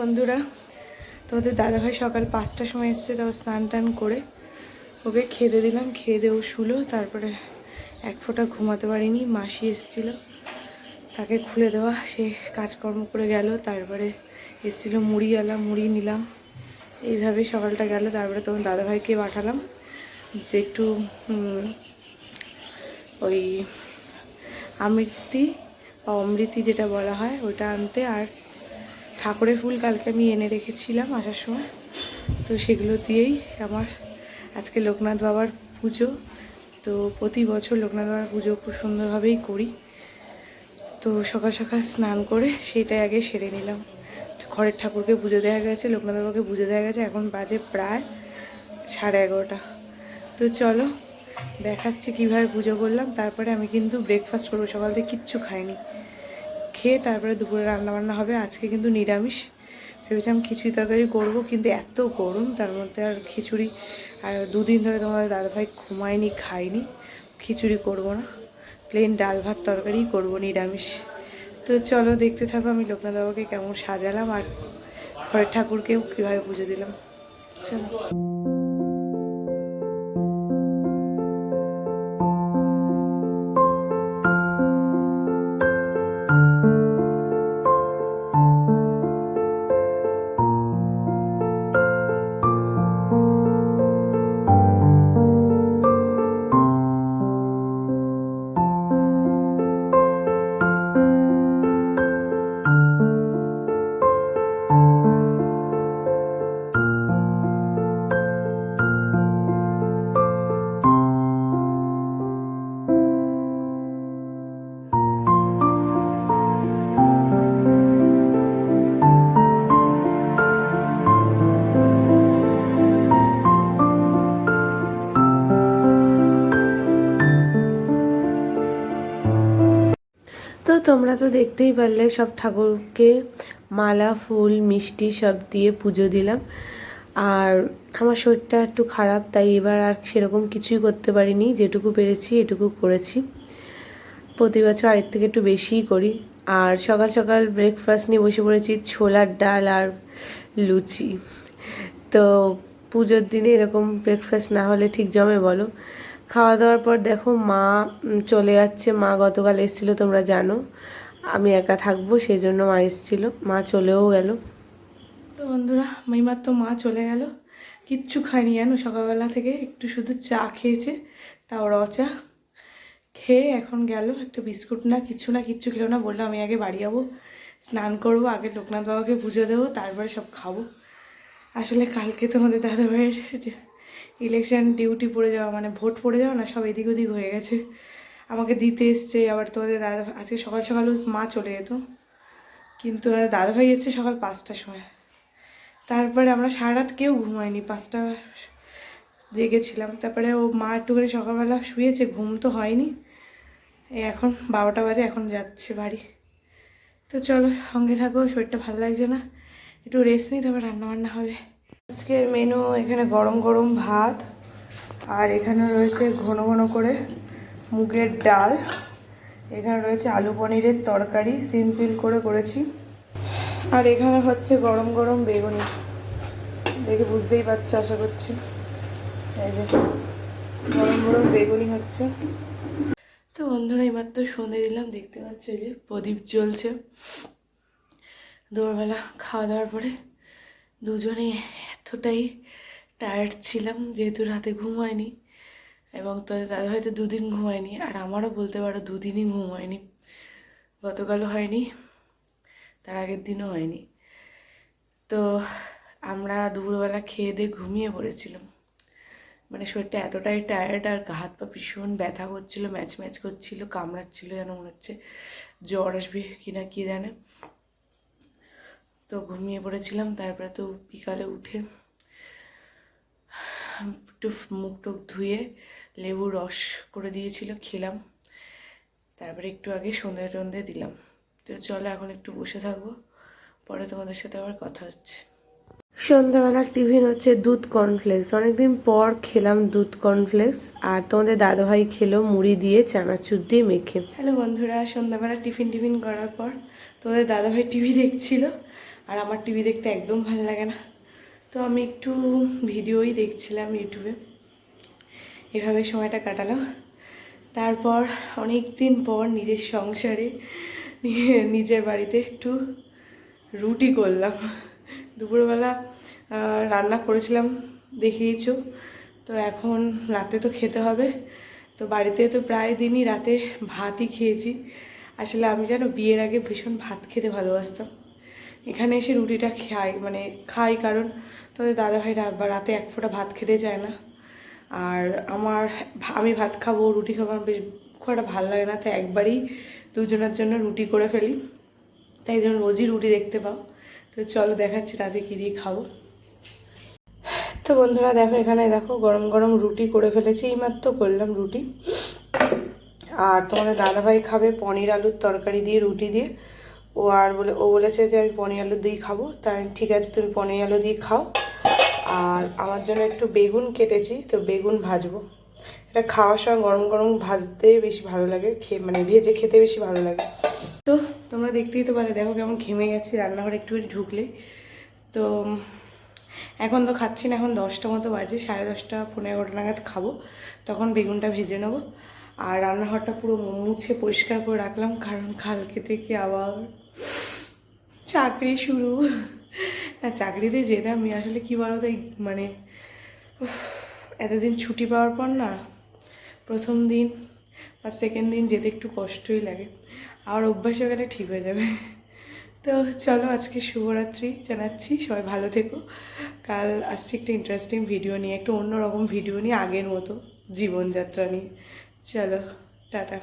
বন্ধুরা, তোমাদের দাদাভাই সকাল 5টার সময় এসছে, তাও স্নান টান করে ওকে খেতে দিলাম। খেয়ে দিয়ে ও শুলো। তারপরে এক ফোঁটা ঘুমাতে পারিনি, মাসি এসেছিলো, তাকে খুলে দেওয়া, সে কাজকর্ম করে গেল। তারপরে এসেছিলো মুড়িওয়ালা, মুড়ি নিলাম। এইভাবে সকালটা গেল। তারপরে তোমার দাদাভাইকে পাঠালাম যে একটু ওই অমৃতি যেটা বলা হয় ওটা আনতে। আর ঠাকুরের ফুল কালকে আমি এনে রেখেছিলাম আসার সময়, তো সেগুলো দিয়েই আমার আজকে লোকনাথ বাবার পুজো। তো প্রতি বছর লোকনাথ বাবার পুজো খুব সুন্দরভাবেই করি। তো সকাল সকাল স্নান করে সেটাই আগে সেরে নিলাম। ঘরের ঠাকুরকে পুজো দেওয়া গেছে, লোকনাথ বাবাকে পুজো দেওয়া গেছে। এখন বাজে প্রায় 11:30। তো চলো দেখাচ্ছি কীভাবে পুজো করলাম। তারপরে আমি কিন্তু ব্রেকফাস্ট করবো, সকাল থেকে কিচ্ছু খাইনি। খেয়ে তারপরে দুপুরে রান্নাবান্না হবে। আজকে কিন্তু নিরামিষ। ভেবেছিলাম খিচুড়ি তরকারি করবো, কিন্তু এত গরম, তার মধ্যে আর খিচুড়ি, আর দুদিন ধরে তোমাদের দাদাভাই ঘুমায়নি, খায়নি। খিচুড়ি করবো না, প্লেন ডাল ভাত তরকারি করবো, নিরামিষ। তো চলো দেখতে থাকো আমি লোকনাথ বাবাকে কেমন সাজালাম আর ঘরের ঠাকুরকেও কীভাবে পুজো দিলাম। চলো। তো তোমরা তো দেখতেই পারলে, সব ঠাকুরকে মালা, ফুল, মিষ্টি সব দিয়ে পুজো দিলাম। আর আমার শরীরটা একটু খারাপ, তাই এবার আর সেরকম কিছুই করতে পারিনি। যেটুকু পেরেছি এটুকু করেছি। প্রতি বছর আরেক থেকে একটু বেশিই করি। আর সকাল সকাল ব্রেকফাস্ট নিয়ে বসে পড়েছি, ছোলার ডাল আর লুচি। তো পুজোর দিনে এরকম ব্রেকফাস্ট না হলে ঠিক জমে বলো? খাওয়া দাওয়ার পর দেখো মা চলে যাচ্ছে। মা গতকাল এসেছিলো, তোমরা জানো আমি একা থাকবো সেই জন্য মা এসেছিলো, মা চলেও গেল। তো বন্ধুরা, তো মা চলে গেল, কিচ্ছু খায়নি জানো সকালবেলা থেকে, একটু শুধু চা খেয়েছে, তাও র চা খেয়ে এখন গেল। একটা বিস্কুট না কিচ্ছু খেলো না। বললো আমি আগে বাড়ি যাবো, স্নান করবো, আগে লোকনাথ বাবাকে পুজো দেবো, তারপরে সব খাবো। আসলে কালকে তোমাদের দাদাভাইয়ের ইলেকশন ডিউটি পড়ে যাওয়া, মানে ভোট পড়ে যাওয়া না, সব এদিক ওদিক হয়ে গেছে। আমাকে দিতে এসছে। আবার তোমাদের দাদা আজকে সকাল সকাল মা চলে যেত, কিন্তু দাদাভাই এসছে সকাল 5টার সময়। তারপরে আমরা সারা রাত কেউ ঘুমায়নি, 5টা জেগেছিলাম। তারপরে ও মা একটুখানি সকালবেলা শুয়েছে, ঘুম তো হয়নি। এখন 12টা বাজে, এখন যাচ্ছে বাড়ি। তো চলো সঙ্গে থাকো, শরীরটা ভালো লাগছে না, একটু রেস্ট নিই, তারপর রান্নাবান্না হবে। আজকের মেনু এখানে গরম গরম ভাত, আর এখানে রয়েছে ঘন ঘন করে মুগের ডাল, এখানে রয়েছে আলু পনিরের তরকারি, সিম্পল করে করেছি। আর এখানে হচ্ছে গরম গরম বেগুনি, দেখে বুঝতেই পারছো আশা করছি। এই যে গরম গরম বেগুনি হচ্ছে। তো বন্ধুরা এইমাত্র সন্ধে দিলাম, দেখতে পাচ্ছ এই যে প্রদীপ জ্বলছে। দুপুরবেলা খাওয়া দাওয়ার পরে দুজনেই এতটাই টায়ার্ড ছিলাম, যেহেতু রাতে ঘুম হয়নি, এবং তোদের দাদা হয়তো 2 দিন ঘুমায়নি, আর আমারও বলতে পারো 2 দিনই ঘুম হয়নি। গতকালও হয়নি, তার আগের দিনও হয়নি। তো আমরা দুপুরবেলা খেয়ে দিয়ে ঘুমিয়ে পড়েছিলাম। মানে শরীরটা এতটাই টায়ার্ড, আর গা হাত পা ভীষণ ব্যথা করছিল, ম্যাচ ম্যাচ করছিল, কামড়াচ্ছিল, যেন মনে হচ্ছে জ্বর আসবে কিনা কি জানে। তো ঘুমিয়ে পড়েছিলাম। তারপরে তো বিকালে উঠে একটু মুখ টুক ধুয়ে লেবুর রস করে দিয়েছিল, খেলাম। তারপরে একটু আগে সন্ধে টন্ধে দিলাম। তো চলো এখন একটু বসে থাকবো, পরে তোমাদের সাথে আবার কথা হচ্ছে। সন্ধ্যাবেলার টিফিন হচ্ছে দুধ কর্নফ্লেক্স। অনেকদিন পর খেলাম দুধ কর্নফ্লেক্স, আর তোমাদের দাদাভাই খেলো মুড়ি দিয়ে চানাচুর দিয়ে মেখে। হ্যালো বন্ধুরা, সন্ধ্যাবেলা টিফিন করার পর তোমাদের দাদাভাই টিভি দেখছিল, আর আমার টিভি দেখতে একদম ভালো লাগে না, তো আমি একটু ভিডিওই দেখছিলাম ইউটিউবে, এভাবে সময়টা কাটালাম। তারপর অনেক দিন পর নিজের সংসারে নিজের বাড়িতে একটু রুটি করলাম। দুপুরবেলা রান্না করেছিলাম দেখিয়েছো, তো এখন রাতে তো খেতে হবে। তো বাড়িতে তো প্রায় দিনই রাতে ভাতই খেয়েছি। আসলে আমি জানো বিয়ের আগে ভীষণ ভাত খেতে ভালোবাসতাম, এখানে এসে রুটিটা খাই কারণ তোদের দাদাভাই রাতে এক ফোঁটা ভাত খেতে চায় না। আর আমি ভাত খাবো রুটি খাবো আমার বেশ খুব একটা ভালো লাগে না, তাই একবারই দুজনের জন্য রুটি করে ফেলি, তাই জন্য রোজই রুটি দেখতে পাও। তো চলো দেখাচ্ছি রাতে কী দিয়ে খাবো। তো বন্ধুরা দেখো, এখানে দেখো গরম গরম রুটি করে ফেলেছি, এইমাত্র করলাম রুটি। আর তোমাদের দাদাভাই খাবে পনির আলুর তরকারি দিয়ে রুটি দিয়ে। ও বলেছে যে আমি পনির আলু দিয়ে খাবো, তাই ঠিক আছে তুমি পনির আলু দিয়ে খাও। আর আমার জন্য একটু বেগুন কেটেছি, তো বেগুন ভাজবো। এটা খাওয়ার সময় গরম গরম ভাজতে বেশি ভালো লাগে, ভেজে খেতে বেশি ভালো লাগে। তো তোমরা দেখতেই তো পারে, দেখো কেমন ঘেমে গেছি রান্নাঘরে একটুখানি ঢুকলে। তো এখন তো খাচ্ছি না, এখন 10টা মতো বাজে, 10:30 11 নাগাদ খাবো, তখন বেগুনটা ভেজে নেবো। আর রান্নাঘরটা পুরো মুছে পরিষ্কার করে রাখলাম, কারণ কালকে থেকে আবার চাকরি শুরু। না চাকরিতে যেতে আমি আসলে কী বলো তো, এতদিন ছুটি পাওয়ার পর না প্রথম দিন বা সেকেন্ড দিন যেতে একটু কষ্টই লাগে, আর অভ্যাস হয়ে গেলে ঠিক হয়ে যাবে। তো চলো আজকে শুভরাত্রি জানাচ্ছি, সবাই ভালো থেকো। কাল আসছি একটা ইন্টারেস্টিং ভিডিও নিয়ে, একটু অন্যরকম ভিডিও নিয়ে, আগের মতো জীবনযাত্রা নিয়ে। চলো টাটা।